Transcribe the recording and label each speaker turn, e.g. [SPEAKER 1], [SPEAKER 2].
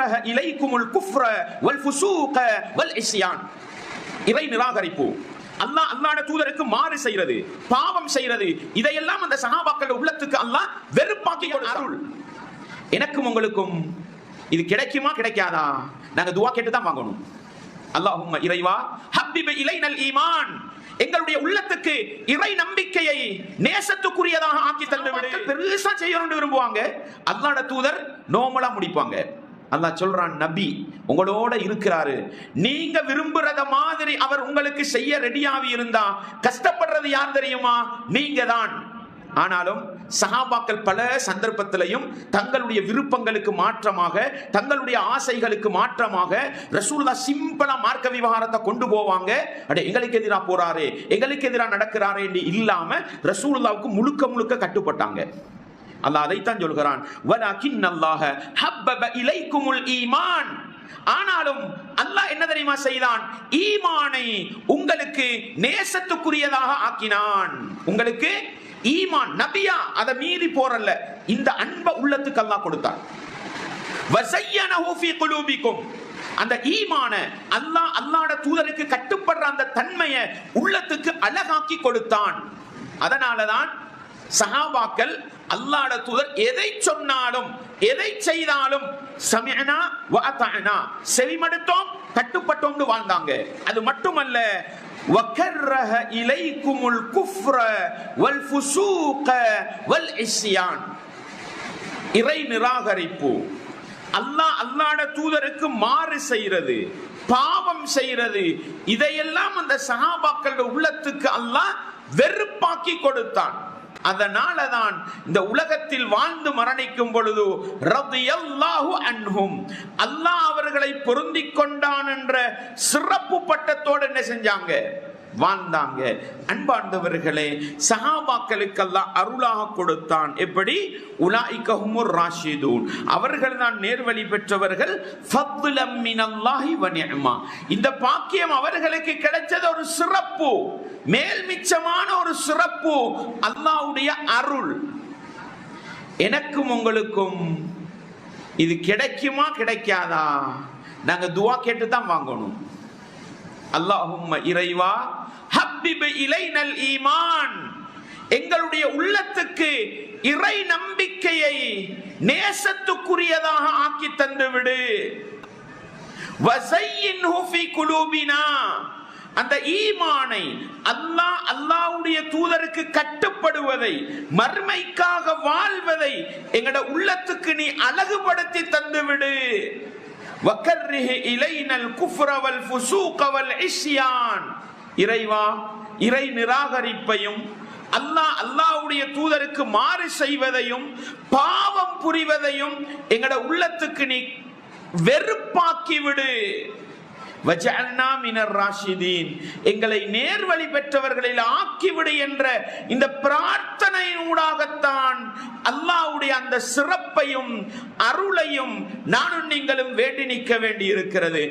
[SPEAKER 1] வக்கர்ரஹ இலைக்குமுல் குஃப்ர வல் ஃபுசூக வல் இஸ்யான். இறை நிராகரிப்பு, அல்லாஹ்வுடைய தூதருக்கு மாறு செய்யறது, பாவம் செய்யறது, இதையெல்லாம் அந்த சஹாபாக்கள் உள்ளத்துக்கு அல்லாஹ் வெறுப்பாக்கிய அருள். எனக்கும் உங்களுக்கும் இது கிடைக்குமா கிடைக்காதா? நாங்க துஆ கேட்டு தான் வாங்கணும். அல்லாஹும்ம இறைவா ஹப்பிப் இலைனல் ஈமான், எங்களுடைய உள்ளத்துக்கு இறை நம்பிக்கையை நேசத்துக்குரியதாக ஆக்கி தந்து விடு. பெருசா செய்யணும்னு விரும்புவாங்க, அல்லாஹ்வுடைய தூதர் நோமலா முடிப்பாங்க. அல்லாஹ் சொல்றான், நபி உங்களோட இருக்கிறாரு, நீங்க விரும்புறத மாதிரி அவர் உங்களுக்கு செய்ய ரெடியாகி இருந்தா கஷ்டப்படுறது யார் தெரியுமா? நீங்க தான். ஆனாலும் சஹாபாக்கள் பல சந்தர்ப்பத்திலையும் தங்களுடைய விருப்பங்களுக்கு மாற்றமாக, தங்களுடைய ஆசைகளுக்கு மாற்றமாக ரசூலுல்லாஹ் சிம்பிளா மார்க்க விவகாரத்தை கொண்டு போவாங்க. அடே எங்களுக்கு எதிராக போறாரே, எங்களுக்கு எதிராக நடக்கிறாரே இல்லாம ரசூலுல்லாஹ்வுக்கு முழுக்க முழுக்க கட்டுப்பட்டாங்க. அல்லாஹ் அதைத்தான் சொல்கிறான், வலக்கின்னல்லாஹ ஹப்பப இலைக்குமுல் ஈமான். ஆனாலும் அல்லாஹ் என்ன தெரியுமா செய்தான்? ஈமானை உங்களுக்கு நேசத்துக்குரியதாக ஆக்கினான். உங்களுக்கு ஈமான் நபியா அதை மீறி போறல்ல, இந்த அன்பை உள்ளத்துக்கு அல்லாஹ் கொடுத்தான். வஸய்யனஹு ஃபீ குலூபிக்கும், அந்த ஈமான அல்லாஹ்வுடைய தூதருக்கு கட்டுப்படுற அந்த தன்மையை உள்ளத்துக்கு அழகாக்கி கொடுத்தான். அதனாலதான் சஹாபாக்கள் அல்லாஹ்வுடைய தூதர் எதை சொன்னாலும் எதை செய்தாலும் சமிஅனா வ அத்தஅனா, செவிமடுத்தோம் கட்டுப்பட்டோம்னு வாழ்ந்தாங்க. அது மட்டுமல்ல, வக்கர்ரஹ இலைக்குமுல் குஃப்ர வல் ஃபுசூக வல் இஸ்யான், இறை நிராகரிப்பு, அல்லாஹ்வுடைய தூதருக்கு மாறு செய்யறது, பாவம் செய்யறது, இதையெல்லாம் அந்த சஹாபாக்களுடைய உள்ளத்துக்கு அல்லாஹ் வெறுப்பாக்கி கொடுத்தான். அதனாலதான் இந்த உலகத்தில் வாழ்ந்து மரணிக்கும் பொழுது ரலியல்லாஹு அன்ஹும், அல்லாஹ் அவர்களை பொருந்திக் கொண்டான் என்ற சிறப்பு பட்டத்தோடு என்ன செஞ்சாங்க? வாழ்ந்தாங்க. அன்பார்ந்தவர்களே, சஹாபாக்களுக்கு அல்லாஹ் அருளாக கொடுத்தான். எப்படி? உலாயிக ஹுமுர் ராஷிதூன், அவர்கள் தான் நேர்வழி பெற்றவர்கள். ஃபத்லம் மினல்லாஹி வ நிஅமா, இந்த பாக்கியம் அவர்களுக்கு கிடைச்சது ஒரு சிறப்பு, மேல் மிச்சமான ஒரு சிறப்பு, அல்லாஹ்வுடைய அருள். எனக்கும் உங்களுக்கும் இது கிடைக்குமா கிடைக்காதா? நாங்க துஆ கேட்டு தான் வாங்கணும். அல்லாஹும்ம இறைவா ஹப்பிப் இலைனல் ஈமான், எங்களுடைய உள்ளத்துக்கு இறை நம்பிக்கையை நேசத்துக்குரியதாக ஆக்கி தந்து விடு. வஸய்யின்ஹு ஃபீ குலூபினா, அந்த ஈமானை அல்லாஹ்வுடைய தூதருக்கு கட்டுப்படுவதை, மர்மைக்காக வாழ்வதை எங்கட உள்ளத்துக்கு நீ அழகுபடுத்தி தந்து விடு. வக்கர்ரிஹ இலைனல் குஃப்ர வல் ஃபுசூக வல் இஸ்யான், இறைவா இறை நிராகரிப்பையும் அல்லாஹ்வுடைய தூதருக்கு மாறு செய்வதையும் பாவம் புரிவதையும் எங்கட உள்ளத்துக்கு நீ வெறுப்பாக்கி விடு. வஜஅல்னா மினர் ராஷிதீன், எங்களை நேர்வழி பெற்றவர்களில் ஆக்கிவிடு என்ற இந்த பிரார்த்தனையூடாகத்தான் அல்லாஹ்வுடைய அந்த சிறப்பையும் அருளையும் நானும் நீங்களும் வேண்டி நிற்க வேண்டி இருக்கிறது.